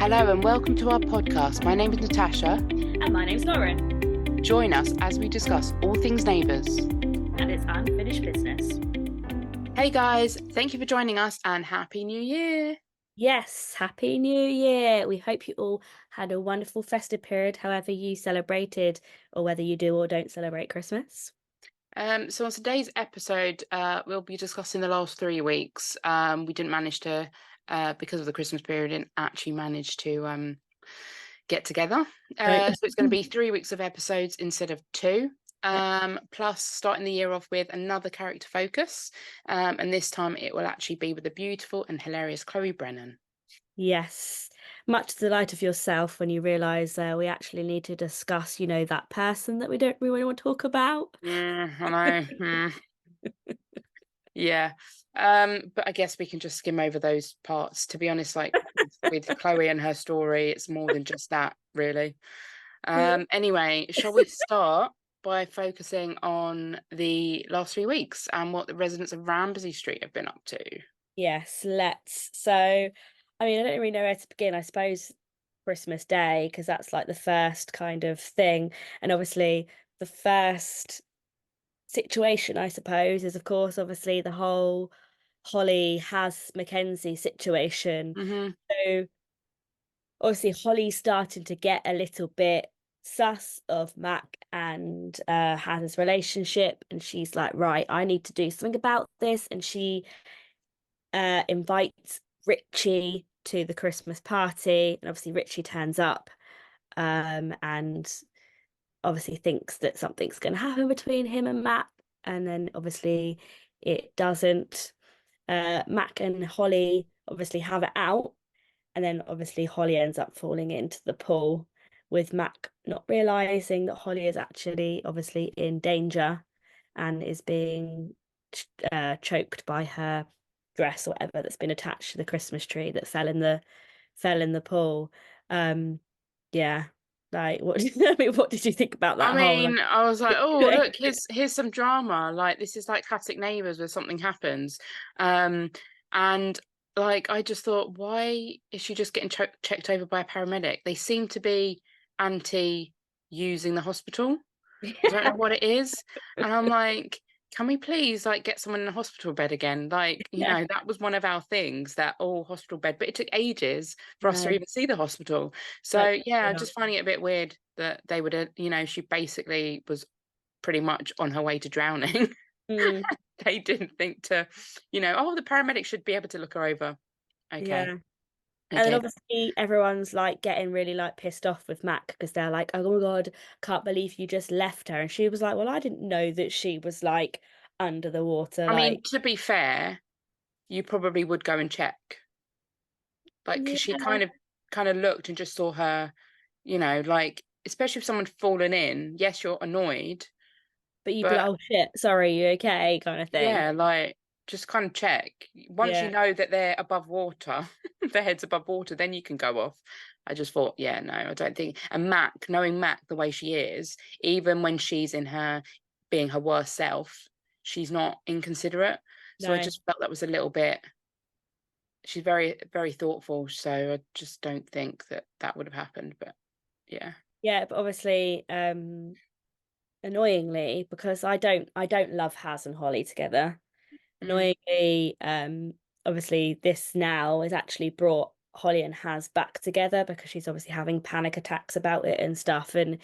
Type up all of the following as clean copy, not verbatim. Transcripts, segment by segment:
Hello and welcome to our podcast. My name is Natasha. And my name's Lauren. Join us as we discuss all things Neighbours. And it's unfinished business. Hey guys, thank you for joining us and Happy New Year. Yes, Happy New Year. We hope you all had a wonderful festive period, however you celebrated, or whether you do or don't celebrate Christmas. So on today's episode, we'll be discussing the last 3 weeks. We didn't manage to, because of the Christmas period, didn't actually manage to get together. So it's going to be 3 weeks of episodes instead of 2. Plus starting the year off with another character focus. And this time it will actually be with the beautiful and hilarious Chloe Brennan. Yes, much to the delight of yourself when you realise we actually need to discuss, that person that we don't really want to talk about. I know. Yeah. But I guess we can just skim over those parts. To be honest, like with Chloe and her story, it's more than just that, really. Anyway, shall we start by focusing on the last 3 weeks and what the residents of Ramsay Street have been up to? Yes, let's. So, I mean, I don't really know where to begin. I suppose Christmas Day, because that's like the first kind of thing. And obviously, the first situation, I suppose, is of course, obviously, the whole Holly has Mackenzie situation. Mm-hmm. So, obviously, Holly's starting to get a little bit sus of Mac and Hannah's relationship. And she's like, right, I need to do something about this. And she invites Richie to the Christmas party, and obviously Richie turns up, and obviously thinks that something's going to happen between him and Mac, and then obviously it doesn't. Mac and Holly obviously have it out, and then obviously Holly ends up falling into the pool with Mac not realizing that Holly is actually obviously in danger and is being choked by her dress or whatever that's been attached to the Christmas tree that fell in the pool. Yeah, like what? I mean, what did you think about that whole? I was like, oh, Like, look, here's some drama. Like this is like classic Neighbours where something happens. And like I just thought, why is she just getting checked over by a paramedic? They seem to be anti using the hospital. I don't know what it is. And I'm like, can we please like get someone in a hospital bed again? Like, yeah, that was one of our things, that hospital bed, but it took ages for us to no, even see the hospital. like, So yeah, you I'm know, just finding it a bit weird that they would, she basically was pretty much on her way to drowning. mm, They didn't think to, the paramedic should be able to look her over. Okay. yeah. And then Okay. obviously everyone's like getting really like pissed off with Mac because they're like, oh my God, can't believe you just left her. And she was like, well, I didn't know that she was like under the water. I mean, Like, to be fair, you probably would go and check. Like, because she yeah, kind of looked and just saw her, like, especially if someone's fallen in, yes, you're annoyed, but you'd be like, but oh shit, sorry, you okay? Kind of thing. yeah, like, just kind of check. Once you Yeah, know that they're above water, their head's above water, then you can go off. I just thought, yeah, no, I don't think. And Mac, knowing Mac the way she is, even when she's in her being her worst self, she's not inconsiderate. So I no. just felt that was a little bit. She's very, very thoughtful. So I just don't think that that would have happened. But yeah. Yeah, but obviously, annoyingly, because I don't love Haz and Holly together. Mm. Annoyingly, obviously this now has actually brought Holly and Haz back together because she's obviously having panic attacks about it and stuff, and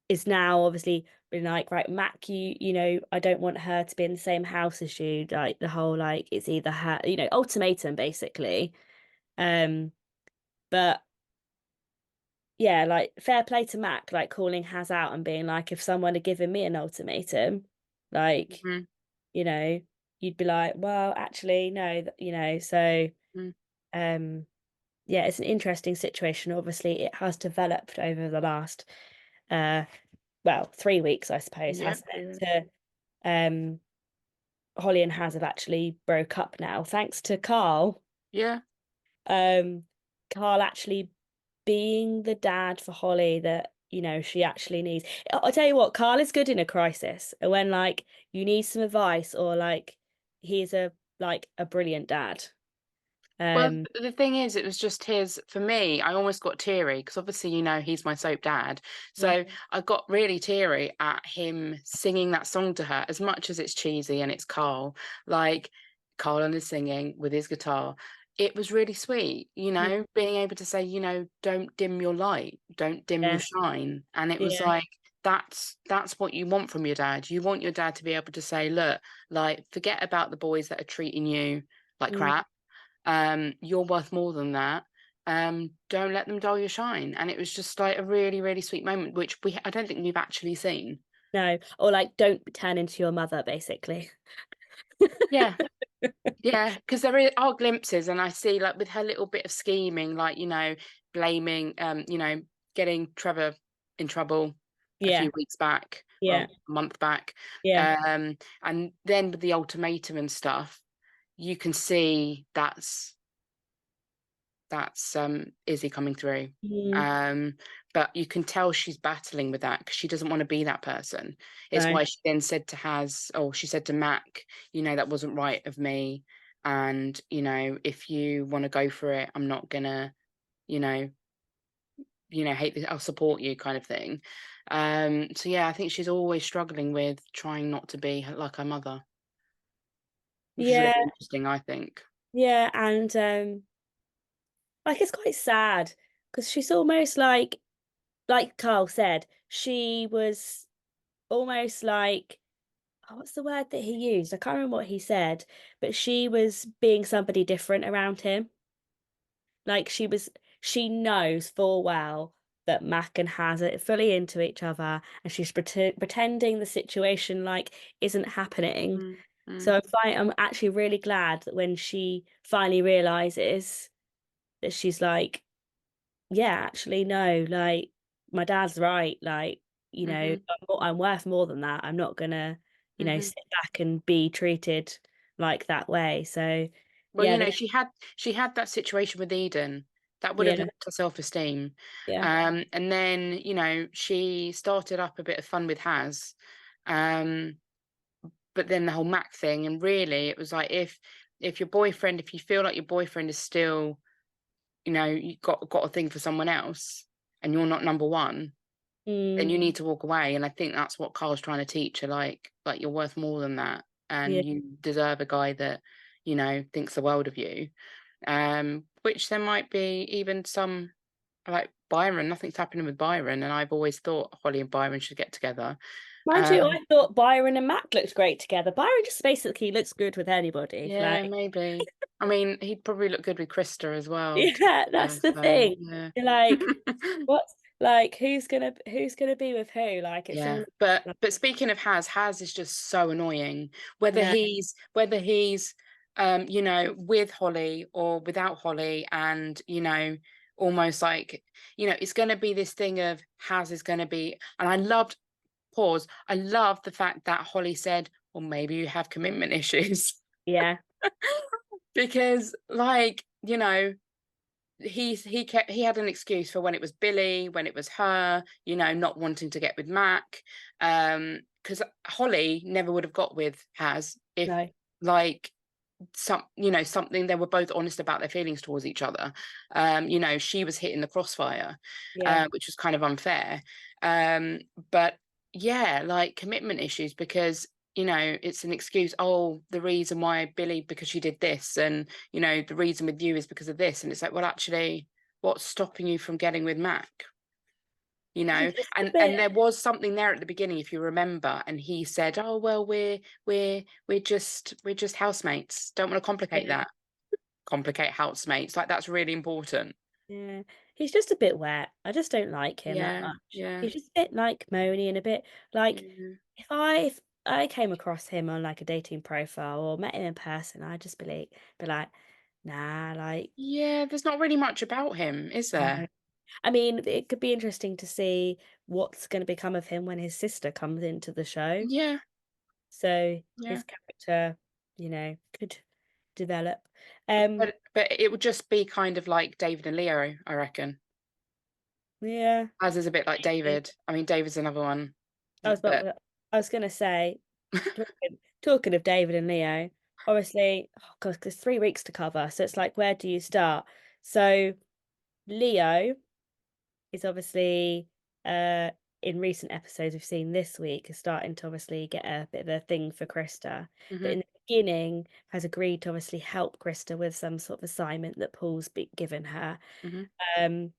is now obviously been like, right, Mac, I don't want her to be in the same house as you. Like the whole like it's either her, ultimatum basically. But yeah, like fair play to Mac, like calling Haz out and being like, if someone had given me an ultimatum, like, Mhm. you know, you'd be like, well, actually, no, so Mm. um yeah, it's an interesting situation. Obviously, it has developed over the last uh 3 weeks, I suppose, Yep. hasn't Yeah. it? To Holly and Haz have actually broke up now, thanks to Carl. Yeah. Um, Carl actually being the dad for Holly that she actually needs. I'll tell you what, Carl is good in a crisis, and when like you need some advice or like he's a brilliant dad. Well, Um, the thing is, it was just his for me, I almost got teary because obviously, he's my soap dad. yeah, So I got really teary at him singing that song to her, as much as it's cheesy and it's Carl, like Carl and his singing with his guitar. It was really sweet, yeah, being able to say, don't dim your light, don't dim your yeah, shine. And it was yeah, like, that's what you want from your dad. You want your dad to be able to say, look, like, forget about the boys that are treating you like mm, crap. You're worth more than that. Don't let them dull your shine. And it was just like a really, really sweet moment, which I don't think we've actually seen. no, or like don't turn into your mother, basically. Yeah, yeah, because are glimpses, and I see like with her little bit of scheming, like blaming, getting Trevor in trouble a Yeah, few weeks back, yeah, well, a month back, yeah, and then with the ultimatum and stuff, you can see that's Izzy coming through. mm, Um, but you can tell she's battling with that because she doesn't want to be that person. It's no, why she then said to she said to Mac, that wasn't right of me. And, if you want to go for it, I'm not gonna, you know, hate this, I'll support you kind of thing. So yeah, I think she's always struggling with trying not to be like her mother, which is really yeah, interesting, I think. yeah, and like it's quite sad because she's almost like Carl said, she was almost like, oh, what's the word that he used? I can't remember what he said, but she was being somebody different around him. Like she knows full well that Mac and Haz are fully into each other, and she's pretending the situation like isn't happening. Mm, So mm, I'm actually really glad that when she finally realizes that she's like, yeah, actually, no, like my dad's right. Like, mhm, I'm worth more than that. I'm not gonna, mhm. sit back and be treated like that way. So, Well, yeah, she had that situation with Eden that would have yeah, left her self-esteem. yeah, And then, she started up a bit of fun with Haz. Um, but then the whole Mac thing, and really it was like if you feel like your boyfriend is still, you got a thing for someone else and you're not number one, then mm, you need to walk away. And I think that's what Carl's trying to teach her, like you're worth more than that. yeah, And you deserve a guy that, thinks the world of you. Which there might be even some like Byron. Nothing's happening with Byron, and I've always thought Holly and Byron should get together. Mind you, Um, I thought Byron and Mac looked great together. Byron just basically looks good with anybody. yeah, Like, maybe. I mean, he'd probably look good with Krista as well, to yeah, be fair. that's the So thing. yeah. You're like, what's like who's gonna be with who? Like, it's Yeah, all like, but speaking of Haz is just so annoying. I Whether know, he's with Holly or without Holly, and almost like it's going to be this thing of Haz is going to be. And I loved the fact that Holly said, "Well, maybe you have commitment issues," yeah, because like he had an excuse for when it was Billy, when it was her, not wanting to get with Mac. Because Holly never would have got with Haz if no, like something they were both honest about their feelings towards each other. She was hitting the crossfire, yeah. which was kind of unfair. Um, but yeah, like commitment issues because it's an excuse. Oh, the reason why Billy because she did this, and the reason with you is because of this, and it's like, well, actually, what's stopping you from getting with Mac? It's just a And bit, there was something there at the beginning, if you remember, and he said, "Oh well, we're just housemates. Don't want to complicate yeah, that. Complicate housemates. Like that's really important." yeah. He's just a bit wet. I just don't like him that Yeah, much. yeah, He's just a bit like moany and a bit like yeah. if I came across him on like a dating profile or met him in person, I'd just be like, nah, like Yeah, there's not really much about him, is no. there? I mean, it could be interesting to see what's going to become of him when his sister comes into the show. Yeah, So yeah. his character, could develop. Um, But it would just be kind of like David and Leo, I reckon. yeah, As is a bit like maybe. David. I mean, David's another one, I was but about, I was going to say, talking of David and Leo. obviously, oh God, there's 3 weeks to cover, so it's like, where do you start? So Leo is obviously, uh, in recent episodes we've seen this week, is starting to obviously get a bit of a thing for Krista, but Hmm. in the beginning has agreed to obviously help Krista with some sort of assignment that Paul's given her. Hmm. Um,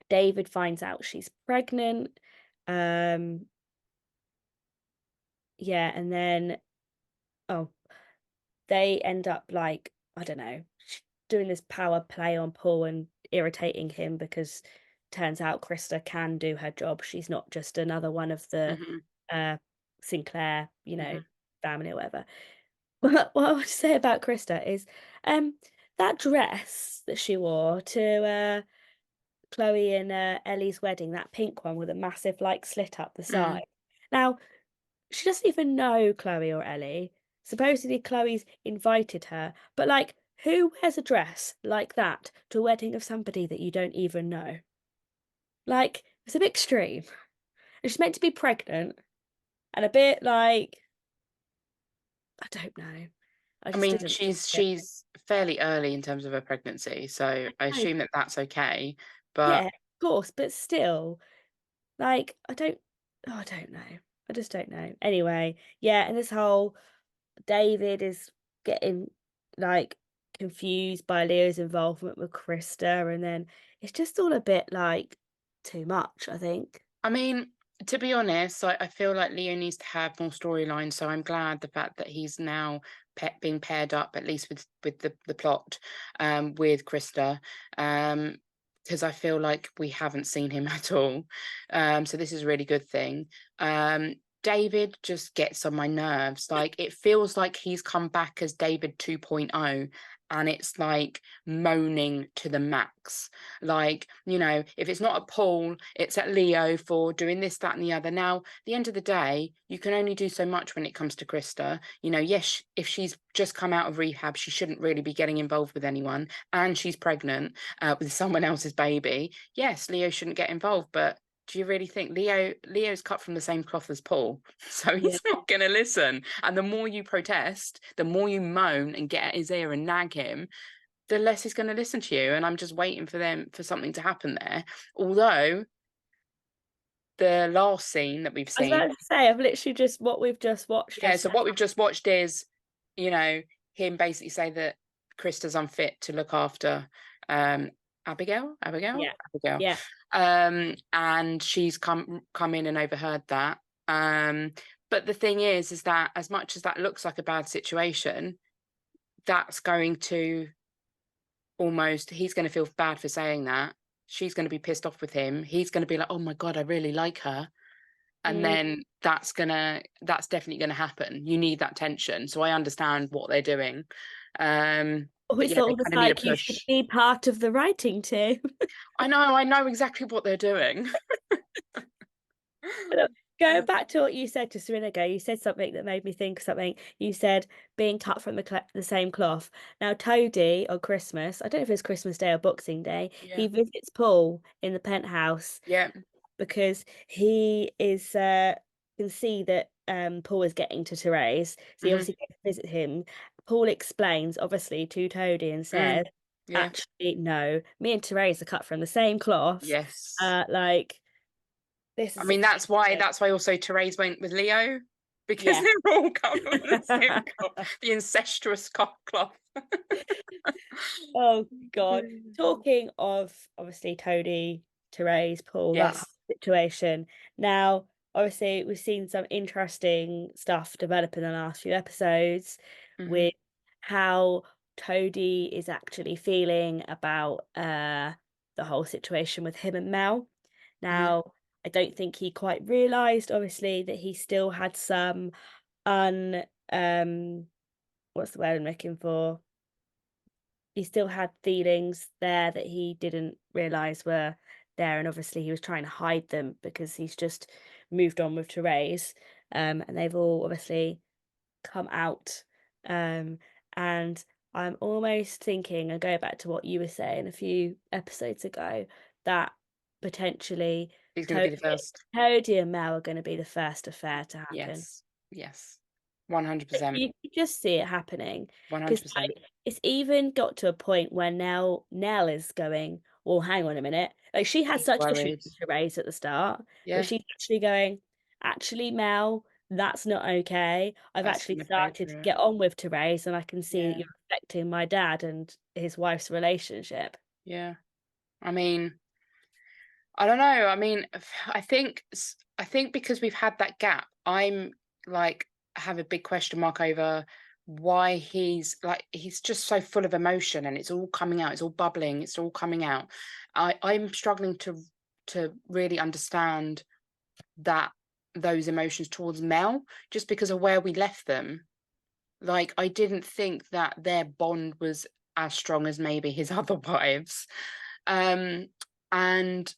David finds out she's pregnant. Um, yeah, and then oh, they end up like, I don't know, doing this power play on Paul and irritating him because turns out Krista can do her job. She's not just another one of the Hmm. uh Sinclair, Hmm. family or whatever. But what I would say about Krista is um that dress that she wore to Chloe and Ellie's wedding, that pink one with a massive like slit up the Mm. side. Now, she doesn't even know Chloe or Ellie. Supposedly Chloe's invited her, but like who wears a dress like that to a wedding of somebody that you don't even know? Like, it's a bit extreme. And she's meant to be pregnant and a bit like, I don't know. I I just mean, didn't like it. she's fairly early in terms of her pregnancy, so I No, assume that that's okay. But yeah, of course, but still, like, I don't know. I just don't know. Anyway, yeah, and this whole David is getting like confused by Leo's involvement with Krista, and then it's just all a bit like too much, I think. I mean, to be honest, I feel like Leo needs to have more storylines. So I'm glad the fact that he's now being paired up, at least with the plot, with Krista, because I feel like we haven't seen him at all. So this is a really good thing. David just gets on my nerves. Like it feels like he's come back as David 2.0, and it's like moaning to the max. Like, if it's not at Paul, it's at Leo for doing this, that, and the other. Now, at the end of the day, you can only do so much when it comes to Krista. Yes, if she's just come out of rehab, she shouldn't really be getting involved with anyone, and she's pregnant with someone else's baby. Yes, Leo shouldn't get involved, but do you really think Leo's cut from the same cloth as Paul? So Yeah. he's not going to listen. And the more you protest, the more you moan and get at his ear and nag him, the less he's going to listen to you. And I'm just waiting for something to happen there. Although the last scene that we've I was seen, about to say, I've literally just what we've just watched yeah. us So have. what we've just watched is, you know, him basically say that Krista's unfit to look after um Yeah. Abigail, Yeah. and she's come in and overheard that. Um, but the thing is that as much as that looks like a bad situation, that's going to almost he's going to feel bad for saying that. She's going to be pissed off with him. He's going to be like, "Oh my god, I really like her." And Mm. then that's definitely going to happen. You need that tension. So I understand what they're doing. But Always yeah, thought they it was kind of need a like you should push. be part of the writing team. I know exactly what they're doing. But, going back to what you said just a minute ago, you said something that made me think of something. You said being cut from the same cloth. Now, Toady on Christmas, I don't know if it's Christmas Day or Boxing Day, he Yeah. visits Paul in the penthouse Yeah. because he is can see that Paul is getting to Therese, so he Hmm. obviously goes to visit him. Paul explains obviously to Toady and Mm. says, Yeah. "Actually, no, me and Therese are cut from the same cloth." Yes. Like this I is mean, extreme. that's why also Therese went with Leo, because Yeah. they're all covered with the same cloth, the incestuous cloth. Oh God. Talking of obviously Toady, Therese, Paul, that whole Yes. situation. Now, obviously, we've seen some interesting stuff develop in the last few episodes Hmm. with how Toady is actually feeling about the whole situation with him and Mel. Hmm. Now, I don't think he quite realised, obviously, that he still had some un what's the word I'm looking for? He still had feelings there that he didn't realize were there, and obviously he was trying to hide them because he's just moved on with Therese, and they've all obviously come out, and I'm almost thinking, and go back to what you were saying a few episodes ago, that potentially He's going to Toby, be the first. Toady and Mel are going to be the first affair to happen. Yes. Yes. 100%. You could just see it happening because 100%. like it's even got to a point where Nell is going, well, hang on a minute. Like she had He's such issues worried. with Therese at the start, but Yeah, she's actually going, actually, Mel, that's not okay. I've that's actually gonna pay started for to it. get on with Therese, and I can see that Yeah, you're affecting my dad and his wife's relationship. yeah. I mean, I don't know. I mean, I think because we've had that gap, I'm like have a big question mark over why he's just so full of emotion and it's all coming out, it's all bubbling, it's all coming out. I'm struggling to really understand that those emotions towards Mel just because of where we left them. Like I didn't think that their bond was as strong as maybe his other wives. Um and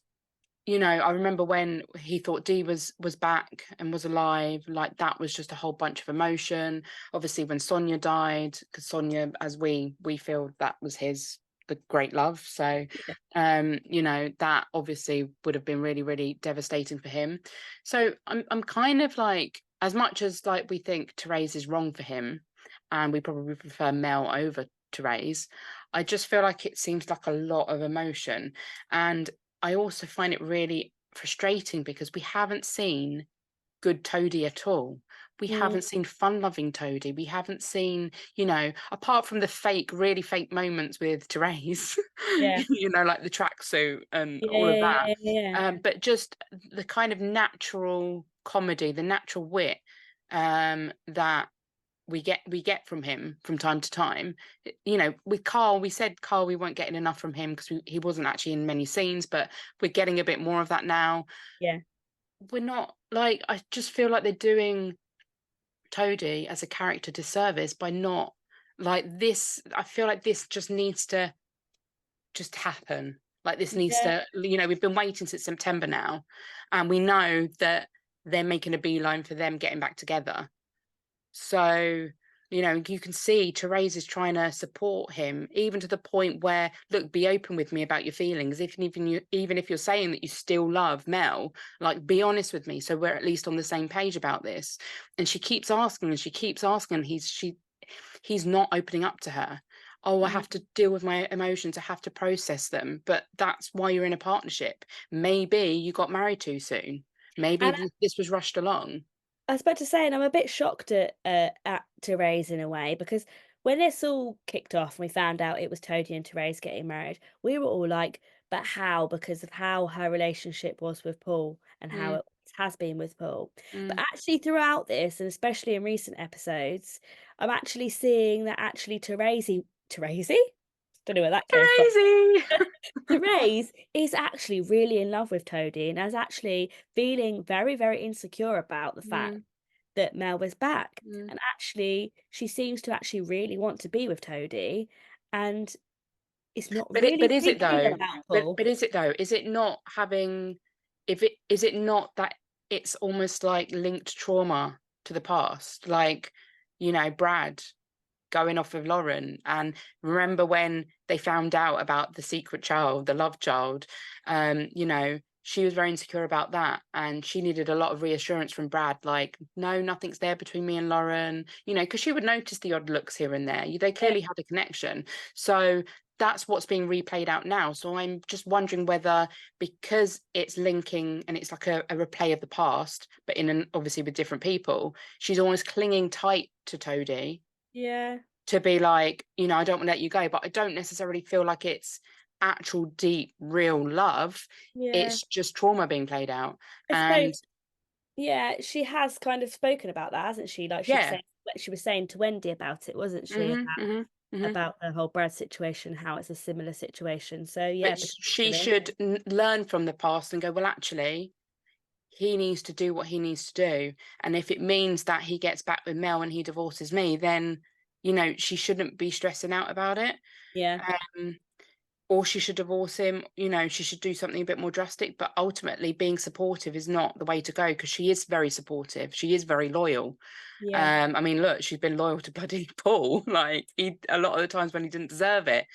I remember when he thought Dee was back and was alive, like that was just a whole bunch of emotion. Obviously, when Sonia died, because Sonia, as we feel that was the great love. So, Yeah. that obviously would have been really, really devastating for him. So I'm kind of like, as much as like we think Therese is wrong for him, and we probably prefer Mel over Therese, I just feel like it seems like a lot of emotion. And I also find it really frustrating because we haven't seen good Toadie at all. We Mm, haven't seen fun-loving Toadie. We haven't seen, apart from the really fake moments with Therese, yeah. like the tracksuit and Yeah, all of yeah, that. yeah, yeah. But just the kind of natural comedy, the natural wit that we get from him from time to time. With Carl, we said Carl we weren't getting enough from him because he wasn't actually in many scenes, but we're getting a bit more of that now. Yeah. We're not like I just feel like they're doing Toadie as a character disservice by not like this. I feel like this just needs to just happen. Like this needs Yeah. to, we've been waiting since September now, and we know that they're making a beeline for them getting back together. So, you can see Therese is trying to support him, even to the point where, look, be open with me about your feelings. Even if you're saying that you still love Mel, like be honest with me, so we're at least on the same page about this. And she keeps asking, and she keeps asking. And he's not opening up to her. Oh, I Mm. have to deal with my emotions. I have to process them. But that's why you're in a partnership. Maybe you got married too soon. Maybe And this was rushed along. I was about to say, and I'm a bit shocked at Therese in a way because when this all kicked off and we found out it was Toadie and Therese getting married, we were all like, "But how?" Because of how her relationship was with Paul and how Mm, it has been with Paul. But mm. actually, throughout this, and especially in recent episodes, I'm actually seeing that actually Therese, don't know where that came from. Crazy. Therese is actually really in love with Toadie and is actually feeling very, very insecure about the fact Mm, that Mel was back. mm. And actually, she seems to actually really want to be with Toadie and it's not really But is it thinking though? about Paul. But is it though? Is it not having if it is it not that it's almost like linked trauma to the past? Like, Brad going off with Lauren. And remember when they found out about the secret child, the love child, she was very insecure about that. And she needed a lot of reassurance from Brad, like, no, nothing's there between me and Lauren, because she would notice the odd looks here and there. They Yeah, clearly had a connection. So that's what's being replayed out now. So I'm just wondering whether because it's linking and it's like a replay of the past, but obviously with different people, she's almost clinging tight to Toadie yeah, to be like, I don't want to let you go, but I don't necessarily feel like it's actual deep, real love. yeah. It's just trauma being played out. I And suppose, yeah, she has kind of spoken about that, hasn't she? yeah, Like she was saying to Wendy about it, wasn't she? hmm. About the whole Brad situation, how it's a similar situation. So yeah, But she potentially. should learn from the past and go, well, actually, he needs to do what he needs to do. And if it means that he gets back with Mel and he divorces me, then, she shouldn't be stressing out about it. Yeah, Um, or she should divorce him. She should do something a bit more drastic. But ultimately, being supportive is not the way to go because she is very supportive. She is very loyal. yeah. I mean, look, she's been loyal to bloody Paul, like he a lot of the times when he didn't deserve it.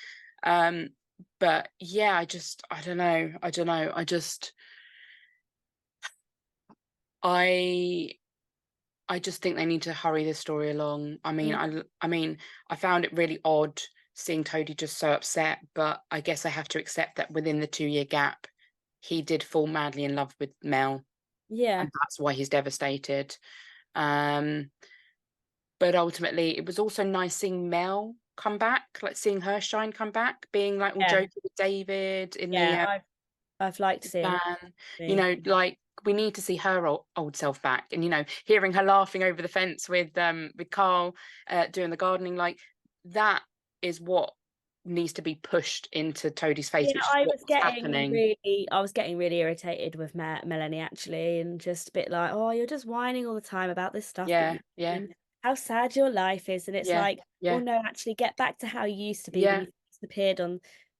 Um, but yeah, I don't know. I don't know. I I just think they need to hurry this story along. Mm, I mean, I found it really odd seeing Toady just so upset, but I guess I have to accept that within the 2-year gap, he did fall madly in love with Mel, yeah, and that's why he's devastated. Um, but ultimately, it was also nice seeing Mel come back, like seeing her shine come back, being like all yeah, joking with David in the yeah. I've liked seeing van. You the know, like we need to see her old self back, and hearing her laughing over the fence with Carl doing the gardening, like that is what needs to be pushed into Toadie's face, yeah. which is what's happening. I was getting really irritated with Melanie actually, and just a bit like, oh, you're just whining all the time about this stuff that Yeah, you yeah, and how sad your life is, and it's yeah, like, well, yeah, no, actually, get back to how you used to be when yeah, you first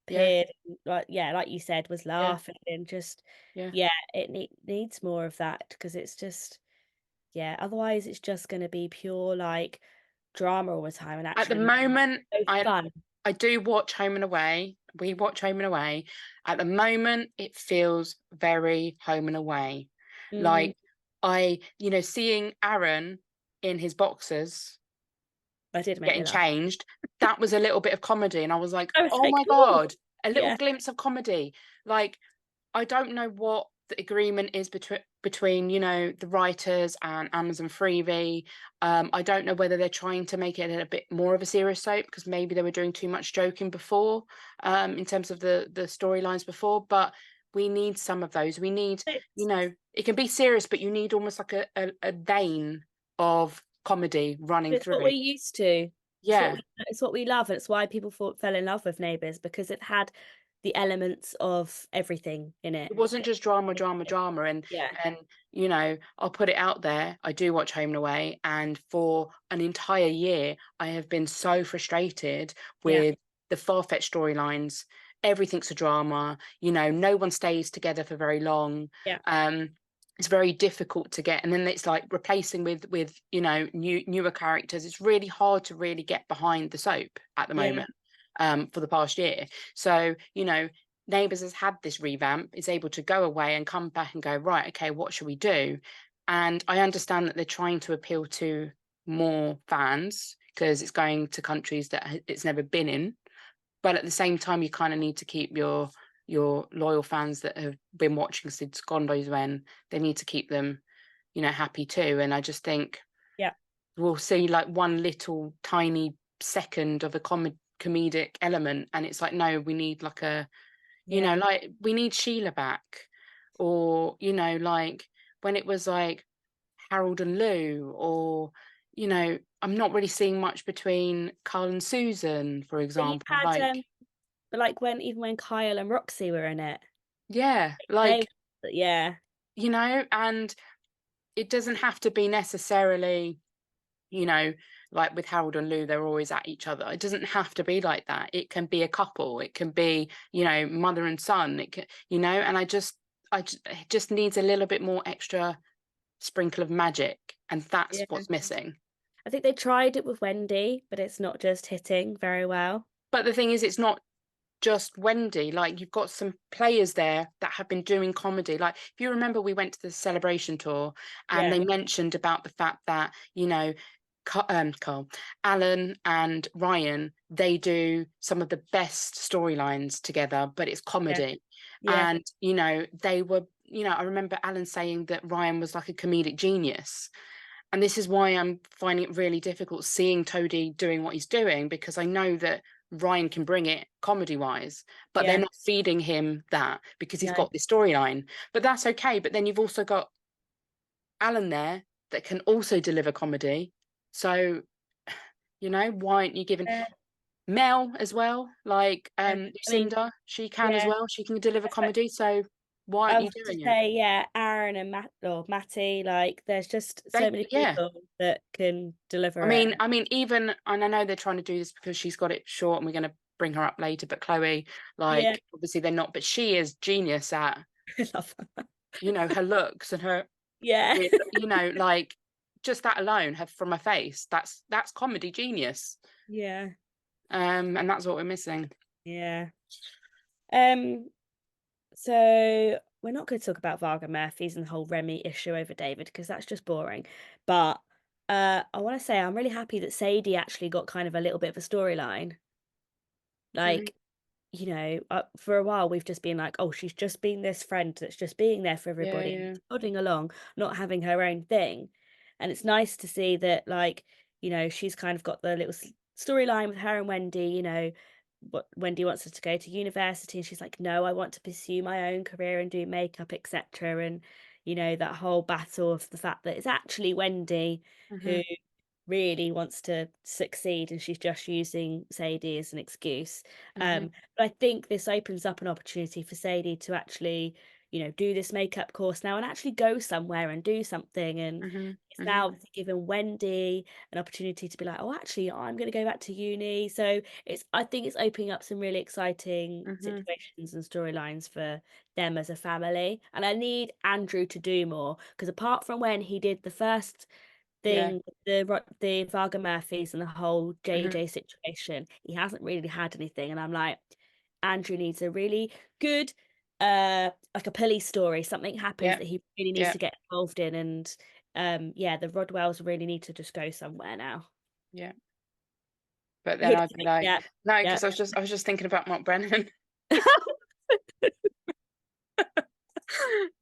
yeah, appeared, like yeah, like you said, was yeah, laughing and just yeah. yeah, it needs more of that because it's just yeah, otherwise it's just going to be pure like drama all the time and At the actually moment, no fun. I do watch Home and Away. We watch Home and Away. At the moment, it feels very Home and Away. Mm, Like seeing Aaron in his boxers that did make me getting laugh. changed, that was a little bit of comedy. And I was like, I was oh like, my oh, God, a little yeah, glimpse of comedy. Like, I don't know what the agreement is between the writers and Amazon Freevee. I don't know whether they're trying to make it a bit more of a serious soap because maybe they were doing too much joking before, in terms of the storylines before. But we need some of those. We need, it's, it can be serious, but you need almost like a vein of comedy running it's what through. we're used to. Yeah. It's what we love. And it's why people fell in love with Neighbours because it had the elements of everything in it. It wasn't just drama, drama, drama. Yeah, And I'll put it out there. I do watch Home and Away, and for an entire year, I have been so frustrated yeah, with the far-fetched storylines. Everything's a drama. No one stays together for very long. yeah, Um, it's very difficult to get, and then it's like replacing with newer characters. It's really hard to really get behind the soap at the yeah, moment. For the past year, so Neighbours has had this revamp, is able to go away and come back and go, right, okay, what should we do? And I understand that they're trying to appeal to more fans because it's going to countries that it's never been in. But at the same time, you kind of need to keep your loyal fans that have been watching since God knows when. They need to keep them, happy too. And I just think yeah, we'll see like one little tiny second of a comedic element, and it's like, no, we need like yeah. like we need Sheila back, or like when it was like Harold and Lou, or I'm not really seeing much between Carl and Susan, for But you example. had Like, but like when Kyle and Roxy were in it, yeah, they like yeah, and it doesn't have to be necessarily, you know, like with Harold and Lou, they're always at each other. It doesn't have to be like that. It can be a couple. It can be, mother and son. It can, and it just needs a little bit more extra sprinkle of magic, and that's yeah. what's missing. I think they tried it with Wendy, but it's not just hitting very well. But the thing is, it's not just Wendy. Like, you've got some players there that have been doing comedy. Like, if you remember, we went to the celebration tour and Yeah, they mentioned about the fact that, Carl, Alan and Ryan, they do some of the best storylines together, but it's yeah, comedy. yeah, And, they were, I remember Alan saying that Ryan was like a comedic genius. And this is why I'm finding it really difficult seeing Toady doing what he's doing, because I know that Ryan can bring it comedy wise, but they're yeah. not feeding him that because he's No, got this storyline. But that's okay. But then you've also got Alan there that can also deliver comedy. So, why aren't you giving uh, Mel as well? Like I mean, Lucinda, she can as yeah. well. She can deliver comedy. So why I aren't you was to doing it? say, yeah, Aaron and Matty, like, there's just so many Yeah. people that can I deliver it. mean, I mean, even, and I know they're trying to do this because she's got it short, and we're going to bring her up later. But Chloe, Yeah, like, obviously they're not, but she is genius at, I love her. her looks and her, Yeah, like, just that alone, her from her face. That's comedy genius. yeah, And that's what we're missing. yeah. Um, so we're not going to talk about Varga Murphy's and the whole Remy issue over David because that's just boring. But I want to say I'm really happy that Sadie actually got kind of a little bit of a storyline. Mhm. Like, for a while we've just been like, oh, she's just been this friend that's just being there for Yeah, everybody, yeah. nodding along, not having her own thing. And it's nice to see that, like, she's kind of got the little storyline with her and Wendy, what Wendy wants her to go to university, and she's like, no, I want to pursue my own career and do makeup, etc. And, that whole battle of the fact that it's actually Wendy who Mhm. really wants to succeed and she's just using Sadie as an excuse. Mhm. But I think this opens up an opportunity for Sadie to actually, do this makeup course now and actually go somewhere and do something. And Mhm. it's now Mhm. obviously given Wendy an opportunity to be like, oh, actually, I'm going to go back to uni. So I think it's opening up some really exciting Mhm. situations and storylines for them as a family. And I need Andrew to do more because apart from when he did the first Yeah. thing, the Varga Murphys and the whole Mhm. JJ situation, he hasn't really had anything, and I'm like, Andrew needs a really good, like a police story. Something happens Yeah. that he really needs Yeah. to get involved in, and yeah, the Rodwells really need to just go somewhere now. Yeah. But Who then do I'd you be think? like, Yeah, no, yeah. because I was just thinking about Mark Brennan.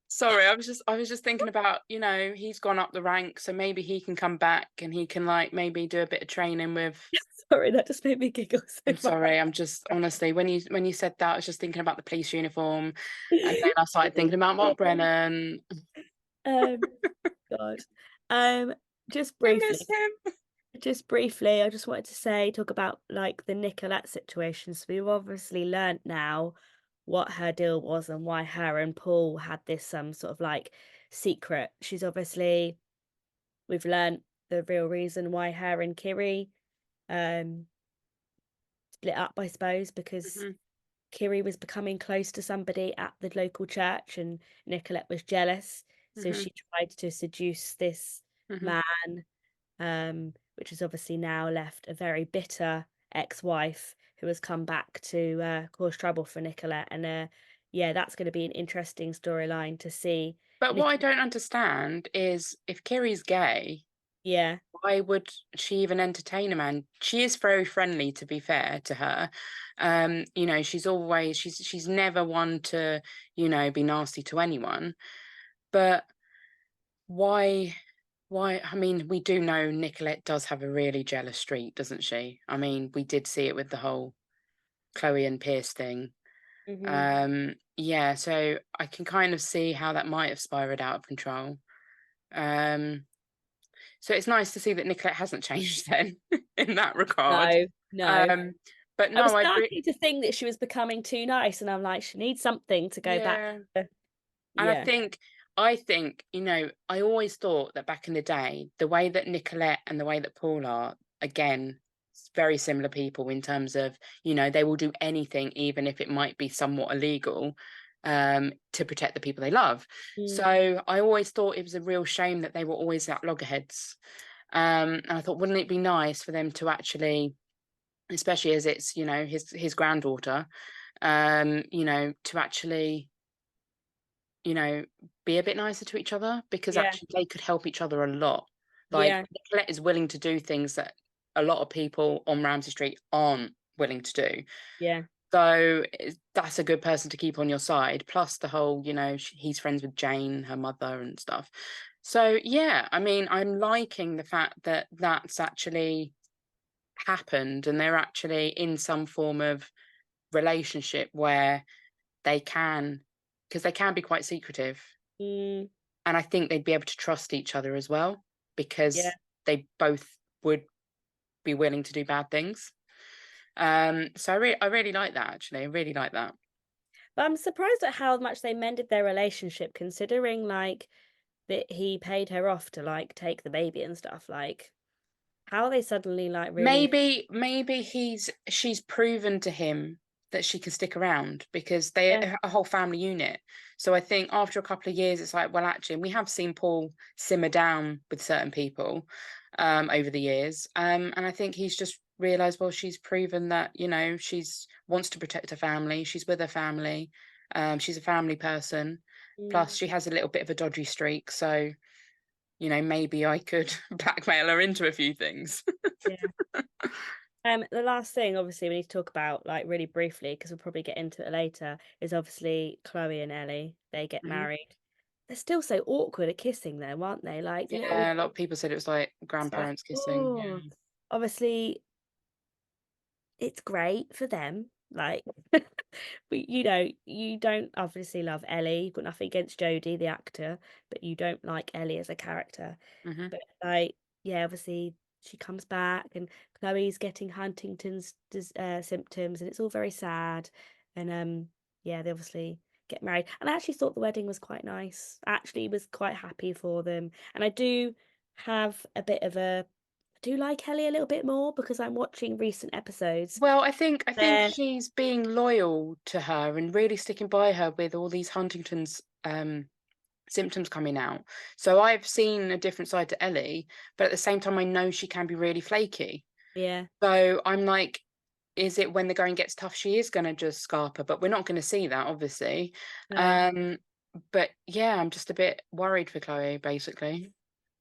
Sorry, I was just thinking about, he's gone up the ranks, so maybe he can come back and he can like maybe do a bit of training with. Sorry, that just made me giggle so I'm much. sorry, I'm just honestly when you said that, I was just thinking about the police uniform, and then I started thinking about Mark Brennan. Um, God. Um, just I miss briefly. him. Just briefly, I just wanted to talk about like the Nicolette situation. So we've obviously learnt now what her deal was and why her and Paul had this sort of like secret. We've learnt the real reason why her and Kiri um split up, I suppose, because Mhm. Kiri was becoming close to somebody at the local church and Nicolette was jealous. So Mhm. she tried to seduce this Mhm. man, which has obviously now left a very bitter ex-wife who has come back to cause trouble for Nicolette. And yeah, that's going to be an interesting storyline to see. But what I Nicolette, don't understand is if Kiri's gay, yeah, why would she even entertain a man? She is very friendly, to be fair to her. She's never one to, be nasty to anyone. But why I mean, we do know Nicolette does have a really jealous streak, doesn't she? I mean, we did see it with the whole Chloe and Pierce thing. hmm, Yeah, so I can kind of see how that might have spiraled out of control. Um, so it's nice to see that Nicolette hasn't changed then in that regard. no, no. Um, but I was no, starting to think that she was becoming too nice, and I'm like, she needs something to go back yeah. to. And I Yeah. think, I always thought that back in the day, the way that Nicolette and the way that Paul are, again, very similar people in terms of, they will do anything, even if it might be somewhat illegal, to protect the people they love. Mm, So I always thought it was a real shame that they were always at loggerheads. And I thought, wouldn't it be nice for them to actually, especially as it's, his granddaughter, to actually you know, be a bit nicer to each other because yeah, actually they could help each other a lot. Like yeah, Nicolette is willing to do things that a lot of people on Ramsey Street aren't willing to do. yeah, So that's a good person to keep on your side. Plus the whole, he's friends with Jane, her mother, and stuff. So yeah, I mean, I'm liking the fact that that's actually happened and they're actually in some form of relationship where they can, because they can be quite secretive. mm, And I think they'd be able to trust each other as well yeah. because they both would be willing to do bad things. So I really like that actually. I really like that. But I'm surprised at how much they mended their relationship, considering like that he paid her off to like take the baby and stuff. Like, how are they suddenly like really? Maybe she's proven to him that she can stick around because they're Yeah, a whole family unit. So I think after a couple of years, it's like, well, actually, we have seen Paul simmer down with certain people over the years, and I think he's just realised, well, she's proven that she's wants to protect her family. She's with her family. She's a family person. mm, Plus, she has a little bit of a dodgy streak, so maybe I could blackmail her into a few things. Yeah. The last thing, obviously, we need to talk about, like, really briefly, because we'll probably get into it later, is obviously Chloe and Ellie. They get Mhm. married. They're still so awkward at kissing, though, aren't they? Like the little, Yeah, a lot of people said it was like it's like, grandparents kissing. oh, Yeah. obviously, it's great for them. Like, but you don't obviously love Ellie. You've got nothing against Jodie, the actor, but you don't like Ellie as a character. Hmm. But like, yeah, obviously she comes back and Chloe's getting Huntington's symptoms, and it's all very sad. And yeah, they obviously get married. And I actually thought the wedding was quite nice. I actually was quite happy for them. And I do have a bit of a I do like Ellie a little bit more because I'm watching recent episodes Well, I think where, she's being loyal to her and really sticking by her with all these Huntington's symptoms coming out. So I've seen a different side to Ellie, but at the same time, I know she can be really flaky. yeah, So I'm like, is it when the going gets tough, she is going to just scarper? But we're not going to see that, obviously. no, Um, but yeah, I'm just a bit worried for Chloe, basically.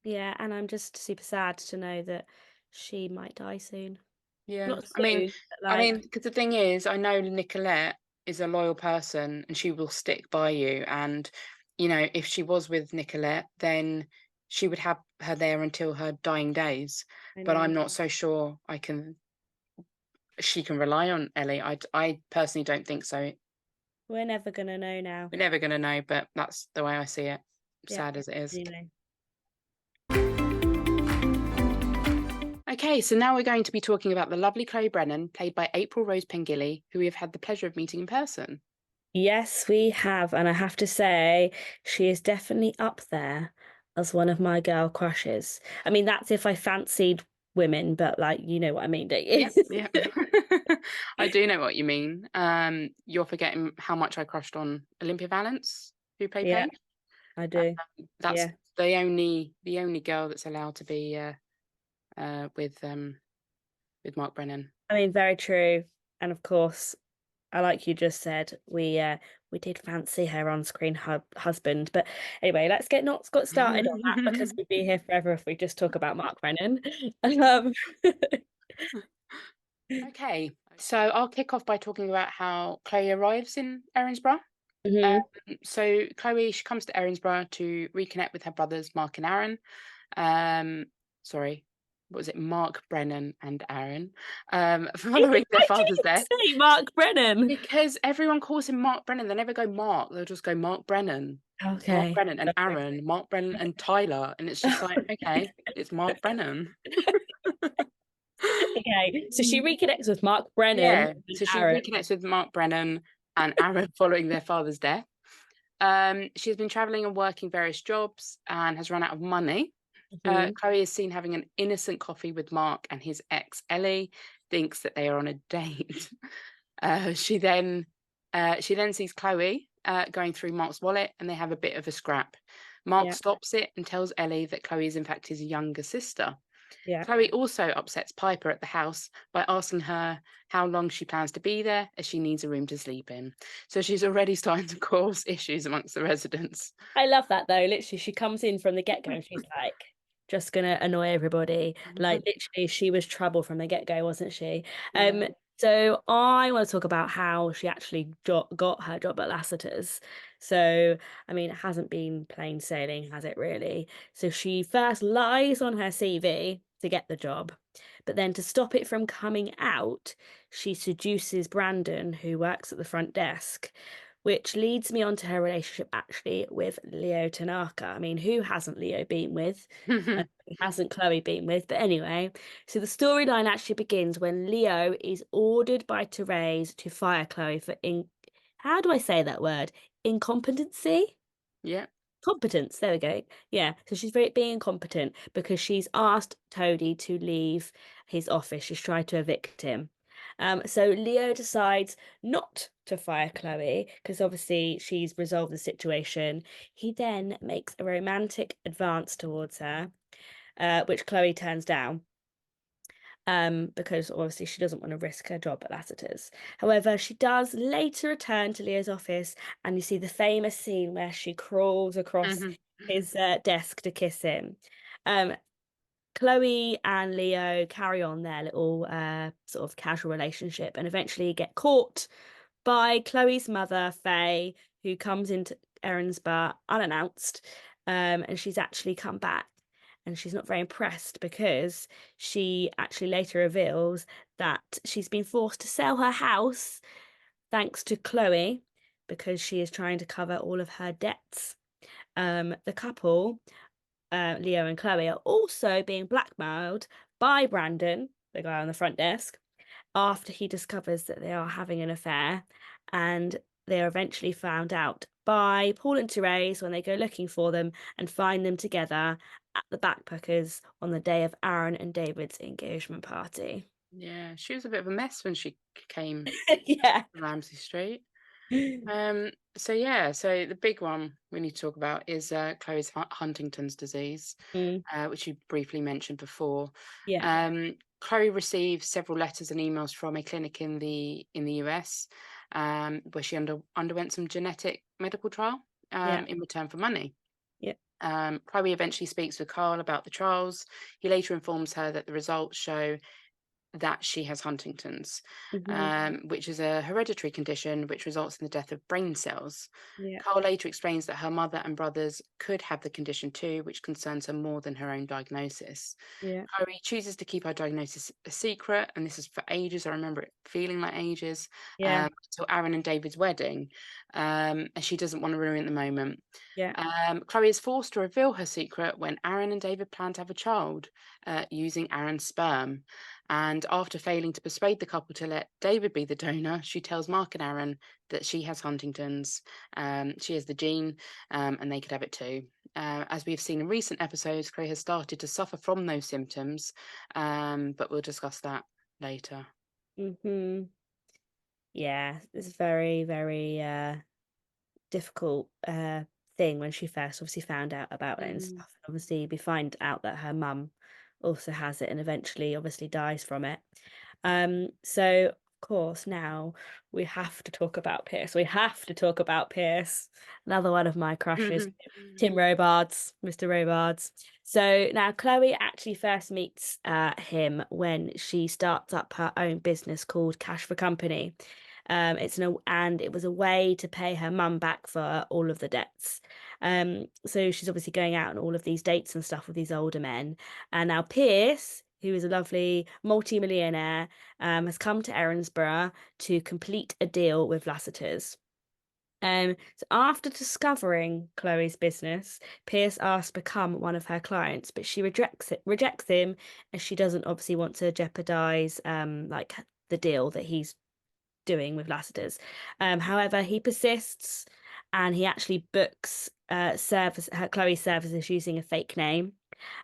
yeah, and I'm just super sad to know that she might die soon. Yeah, Not soon, but I like, mean, because the thing is, I know Nicolette is a loyal person and she will stick by you. And if she was with Nicolette, then she would have her there until her dying days. I But I'm know not so sure she can rely on Ellie. I personally don't think so. we're never gonna know now. We're never going to know, but that's the way I see it. Yeah, Sad as it is. anyway. Okay, so now we're going to be talking about the lovely Chloe Brennan, played by April Rose Pengilly, who we have had the pleasure of meeting in person. Yes, we have, and I have to say, she is definitely up there as one of my girl crushes. I mean, that's if I fancied women, but like, you know what I mean, don't you? Yep, yep. I do know what you mean. You're forgetting how much I crushed on Olympia Valance, who played Yeah, Paige. I Uh, do. that's Yeah. the only girl that's allowed to be with Mark Brennan. I mean, very true. And of course, like you just said, we did fancy her on-screen husband. But anyway, let's get not got started on that because we'd be here forever if we just talk about Mark Brennan. Um, Okay, so I'll kick off by talking about how Chloe arrives in Erinsborough. mhm. So Chloe, she comes to Erinsborough to reconnect with her brothers Mark and Aaron. Um, sorry, what was it? Mark Brennan and Aaron, following their Why do father's you death. say Mark Brennan? Because everyone calls him Mark Brennan. They never go Mark. They'll just go Mark Brennan. Mark Okay. Brennan and Aaron, Mark Brennan and Tyler. And it's just like, okay, it's Mark Brennan. Okay, so she reconnects with Mark Brennan Yeah. and So she Aaron. reconnects with Mark Brennan and Aaron following their father's death. She's been traveling and working various jobs and has run out of money. Mhm. Chloe is seen having an innocent coffee with Mark, and his ex Ellie thinks that they are on a date. She then sees Chloe going through Mark's wallet, and they have a bit of a scrap. Mark Yeah, stops it and tells Ellie that Chloe is in fact his younger sister. yeah. Chloe also upsets Piper at the house by asking her how long she plans to be there, as she needs a room to sleep in. So she's already starting to cause issues amongst the residents. I love that though. Literally, she comes in from the get-go and she's like, just gonna annoy everybody. Like literally, she was trouble from the get-go, wasn't she? Yeah. So I want to talk about how she actually got her job at Lassiter's. So, I mean, it hasn't been plain sailing, has it really? So she first lies on her CV to get the job, but then to stop it from coming out, she seduces Brandon, who works at the front desk, which leads me on to her relationship actually with Leo Tanaka. I mean, who hasn't Leo been with? Who hasn't Chloe been with? But anyway, so the storyline actually begins when Leo is ordered by Therese to fire Chloe for how do I say that word? Incompetency? Yeah. Competence, there we go. Yeah, so she's very being incompetent because she's asked Toady to leave his office. She's tried to evict him. So Leo decides not to fire Chloe because obviously she's resolved the situation. He then makes a romantic advance towards her, which Chloe turns down. Because obviously she doesn't want to risk her job at Lassiter's. However, she does later return to Leo's office, and you see the famous scene where she crawls across Mhm. his desk to kiss him. Um, Chloe and Leo carry on their little sort of casual relationship and eventually get caught by Chloe's mother, Faye, who comes into Erinsborough unannounced. And she's actually come back and she's not very impressed because she actually later reveals that she's been forced to sell her house thanks to Chloe because she is trying to cover all of her debts. The couple, Leo and Chloe, are also being blackmailed by Brandon, the guy on the front desk, after he discovers that they are having an affair, and they are eventually found out by Paul and Therese when they go looking for them and find them together at the Backpackers on the day of Aaron and David's engagement party. Yeah, she was a bit of a mess when she came Yeah. to Ramsay Street. So yeah, so the big one we need to talk about is Chloe's Huntington's disease, Mm, which you briefly mentioned before. yeah, Chloe received several letters and emails from a clinic in the US, where she underwent some genetic medical trial yeah, in return for money. yeah. Chloe eventually speaks with Carl about the trials. He later informs her that the results show that she has Huntington's, Hmm. which is a hereditary condition which results in the death of brain cells. Yeah, Carl later explains that her mother and brothers could have the condition too, which concerns her more than her own diagnosis. yeah, Chloe chooses to keep her diagnosis a secret, and this is for ages. I remember it feeling like ages, yeah, until Aaron and David's wedding, and she doesn't want to ruin the moment. yeah. Chloe is forced to reveal her secret when Aaron and David plan to have a child using Aaron's sperm. And after failing to persuade the couple to let David be the donor, she tells Mark and Aaron that she has Huntington's, she has the gene, and they could have it too. As we've seen in recent episodes, Chloe has started to suffer from those symptoms, but we'll discuss that later. Hmm. Yeah, it's very, very difficult thing when she first obviously found out about it and Mm. stuff. Obviously, we find out that her mum also has it and eventually obviously dies from it. So of course now we have to talk about Pierce. We have to talk about Pierce. Another one of my crushes, Tim Robards, Mr. Robards. So now Chloe actually first meets him when she starts up her own business called Cash for Company. And it was a way to pay her mum back for all of the debts. So she's obviously going out on all of these dates and stuff with these older men. And now Pierce, who is a lovely multi-millionaire, has come to Erinsborough to complete a deal with Lassiter's. So after discovering Chloe's business, Pierce asks to become one of her clients, but she rejects him, as she doesn't obviously want to jeopardize like the deal that he's doing with Lassiter's. However, he persists and he actually books Chloe's services using a fake name.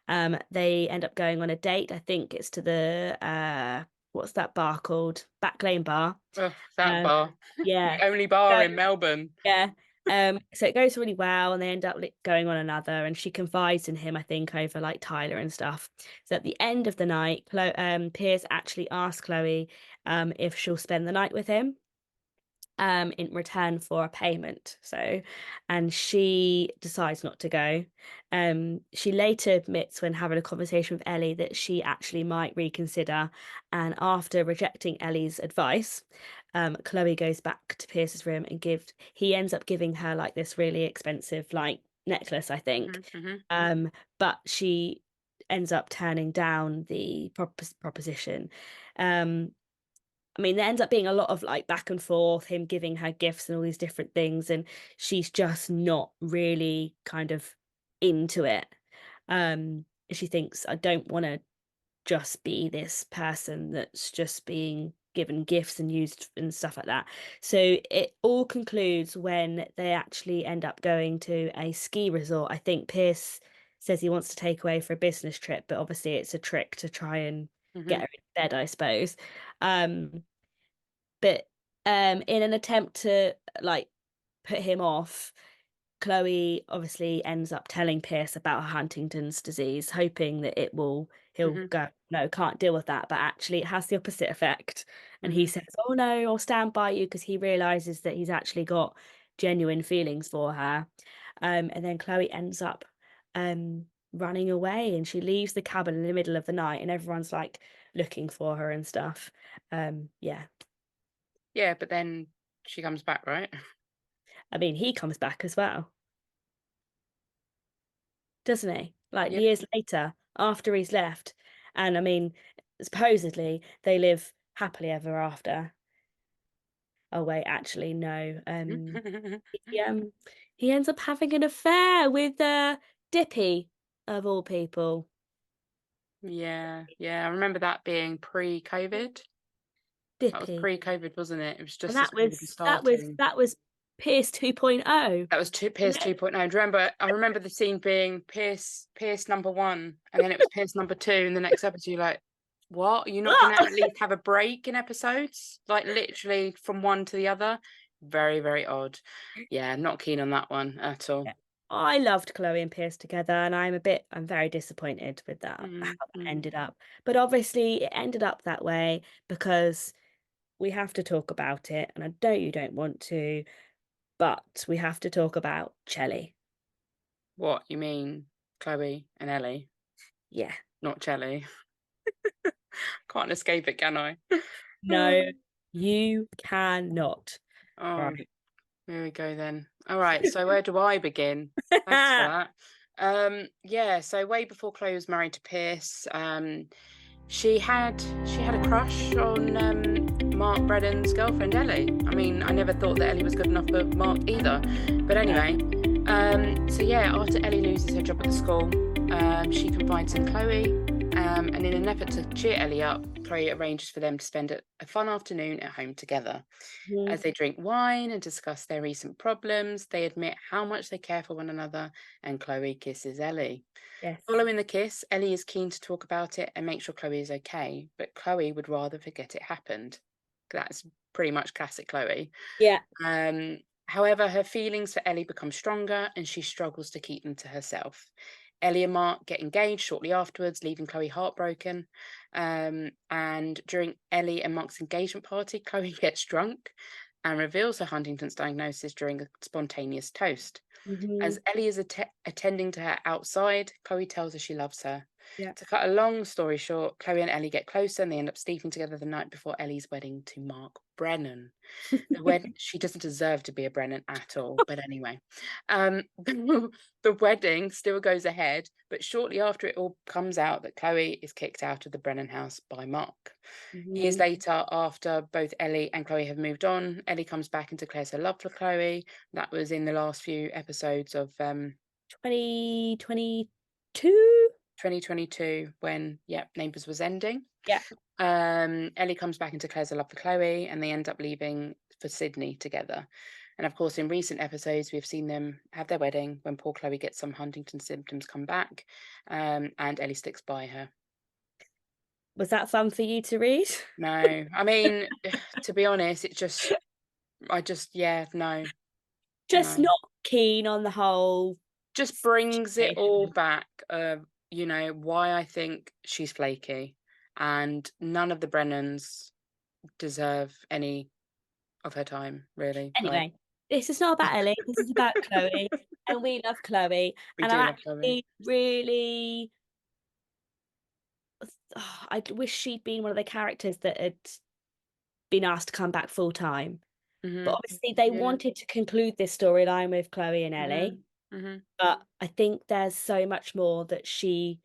They end up going on a date. I think it's to the what's that bar called? Back Lane Bar. Ugh, that Um, bar, the yeah. only bar So, in Melbourne. yeah. So it goes really well, and they end up going on another, and she confides in him, I think, over like Tyler and stuff. So at the end of the night, Piers actually asks Chloe if she'll spend the night with him in return for a payment. So, and she decides not to go. She later admits when having a conversation with Ellie that she actually might reconsider. And after rejecting Ellie's advice, Chloe goes back to Pierce's room and he ends up giving her like this really expensive like necklace, I think. Mhm, mhm, But she ends up turning down the proposition. Um, I mean, there ends up being a lot of like back and forth, him giving her gifts and all these different things, and she's just not really kind of into it. She thinks, I don't want to just be this person that's just being given gifts and used and stuff like that. So it all concludes when they actually end up going to a ski resort. I think Pierce says he wants to take away for a business trip, but obviously it's a trick to try and get mhm, her in bed, I suppose. Um, but in an attempt to like put him off, Chloe obviously ends up telling Pierce about Huntington's disease, hoping that he'll mhm, go, no, can't deal with that. But actually, it has the opposite effect. And he mhm, says, oh no, I'll stand by you because he realizes that he's actually got genuine feelings for her. And then Chloe ends up running away, and she leaves the cabin in the middle of the night, and everyone's like looking for her and stuff. Yeah. Yeah, but then she comes back, right? I mean, he comes back as well, doesn't he? Like Yeah. years later, after he's left. And I mean, supposedly they live happily ever after. Oh wait, actually no. He, um he ends up having an affair with Dippy, of all people. Yeah, yeah. I remember that being pre-COVID. That was Dippy. pre-COVID, wasn't it? It was And just as that COVID was was that was starting. that was Pierce 2.0. That was Pierce No. 2.0. Do you remember? I remember the scene being Pierce number one, and then it was Pierce number two in the next episode. You're like, what? You're not going to at least have a break in episodes? Like literally from one to the other? Very, very odd. Yeah, not keen on that one at all. Yeah. I loved Chloe and Pierce together, and I'm very disappointed with that, how that Mm. ended up. But obviously it ended up that way because we have to talk about it, and I know you don't want to, but we have to talk about Chelly. What you mean, Chloe and Ellie, Yeah. not Chelly? Can't escape it, can I? No, you cannot. Oh, Right. here we go then. All right, so where do I begin? Thanks for that. Yeah, so way before Chloe was married to Pierce, she had a crush on Mark Brennan's girlfriend Ellie. I mean, I never thought that Ellie was good enough for Mark either. But anyway, so yeah, after Ellie loses her job at the school, she confides in Chloe, and in an effort to cheer Ellie up, Chloe arranges for them to spend a fun afternoon at home together. As Mhm. they drink wine and discuss their recent problems, they admit how much they care for one another, and Chloe kisses Ellie. Yes. Following the kiss, Ellie is keen to talk about it and make sure Chloe is okay, but Chloe would rather forget it happened. That's pretty much classic Chloe. Yeah. Um, However, her feelings for Ellie become stronger and she struggles to keep them to herself. Ellie and Mark get engaged shortly afterwards, leaving Chloe heartbroken. And during Ellie and Mark's engagement party, Chloe gets drunk and reveals her Huntington's diagnosis during a spontaneous toast. As Hmm. Ellie is attending to her outside, Chloe tells her she loves her. Yeah. To cut a long story short, Chloe and Ellie get closer and they end up sleeping together the night before Ellie's wedding to Mark Brennan. She doesn't deserve to be a Brennan at all, but anyway. The wedding still goes ahead, but shortly after it all comes out that Chloe is kicked out of the Brennan house by Mark. Years Hmm. later, after both Ellie and Chloe have moved on, Ellie comes back and declares her love for Chloe. That was in the last few episodes of 2022. 2022 when, yeah, Neighbours was ending. Yeah. Ellie comes back and declares her love for Chloe, and they end up leaving for Sydney together. And of course, in recent episodes, we've seen them have their wedding when poor Chloe gets some Huntington symptoms come back, and Ellie sticks by her. Was that fun for you to read? No, I mean, to be honest, yeah, no, Just no. not keen on the whole Just brings it all situation. back of, why I think she's flaky, and none of the Brennans deserve any of her time, really. Like, Anyway, this is not about Ellie. This is about Chloe, and we love Chloe. we And do I'm love Chloe. actually really, I wish she'd been one of the characters that had been asked to come back full time. But Mhm. obviously, they Yeah. wanted to conclude this storyline with Chloe and Ellie. Mhm. Mhm. But I think there's so much more that she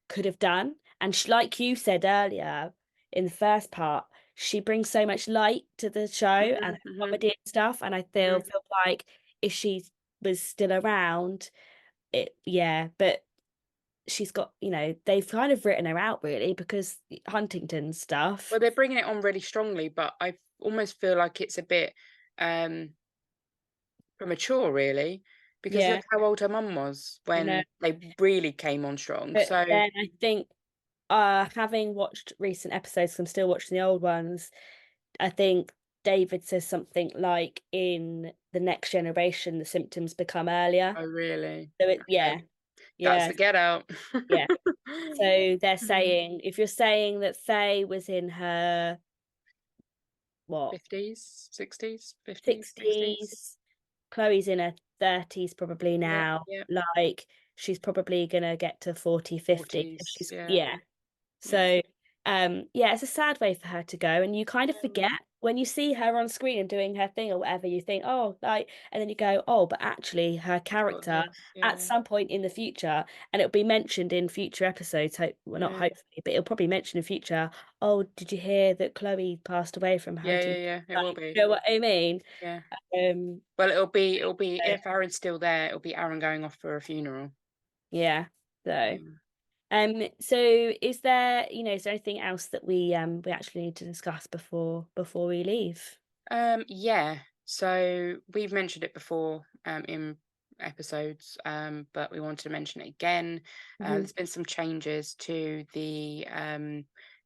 could have done. And she, like you said earlier in the first part, she brings so much light to the show and Mhm. her Mhm. comedy and stuff. And I Mhm. feel like if she was still around, yeah, but she's got, they've kind of written her out really because Huntington stuff. Well, they're bringing it on really strongly, but I almost feel like it's a bit um premature, really, because Yeah, look how old her mum was I know. when they really came on strong. But So, then I think, having watched recent episodes, 'cause I'm still watching the old ones, I think David says something like in the next generation, the symptoms become earlier. oh, really? So Okay. That's yeah, the Get Out. yeah. So they're Mhm. saying, if you're saying that Faye was in her, what, 50s, 60s, 50s, 60s. 60s, Chloe's in her 30s probably Yeah, now. yeah. Like she's probably gonna get to 40, 50. So 40s. she's Yeah, yeah. yeah. So yeah, it's a sad way for her to go. And you kind of Yeah. forget when you see her on screen and doing her thing or whatever, you think, oh, like, and then you go, oh, but actually her She's got character this. at Yeah, some point in the future, and it'll be mentioned in future episodes, hope well not yeah, hopefully, but it'll probably mention in future, oh, did you hear that Chloe passed away from yeah, yeah, hunting? yeah. It will Like, be. you know what I mean? Yeah. Um, Well, it'll be so, if Aaron's still there, it'll be Aaron going off for a funeral. yeah. So Mm. so is there anything else that we actually need to discuss before we leave? Yeah. So we've mentioned it before in episodes, but we wanted to mention it again. Hmm. There's been some changes to the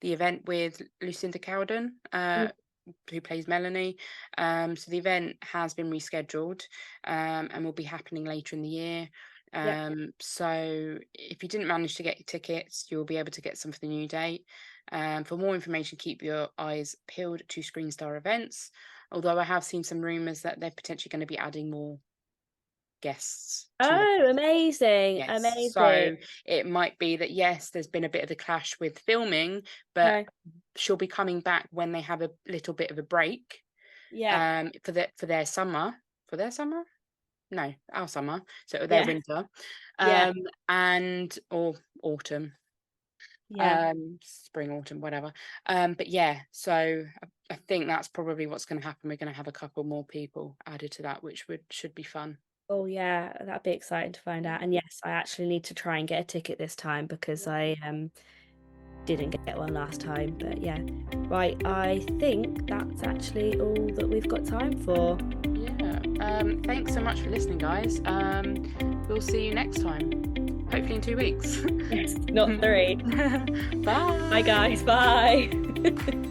event with Lucinda Cowden, who plays Melanie. So the event has been rescheduled and will be happening later in the year. Yep. So if you didn't manage to get your tickets, you'll be able to get some for the new date. For more information, keep your eyes peeled to Screen Star events. Although I have seen some rumours that they're potentially going to be adding more guests to the Oh, amazing, yes. amazing. So it might be that yes, there's been a bit of a clash with filming, but No, she'll be coming back when they have a little bit of a break yeah, for their summer. For their summer? No, our summer. So their yeah, winter. yeah, And or autumn. yeah. Spring, autumn, whatever. But yeah, so I think that's probably what's going to happen. We're going to have a couple more people added to that, which should be fun. Oh yeah, that'd be exciting to find Yeah, out. And yes, I actually need to try and get a ticket this time because yeah, I didn't get one last time. But yeah, right. I think that's actually all that we've got time for. yeah. Thanks so much for listening, guys. We'll see you next time. Hopefully in 2 weeks. Yes, not three. Bye. Bye guys. Bye.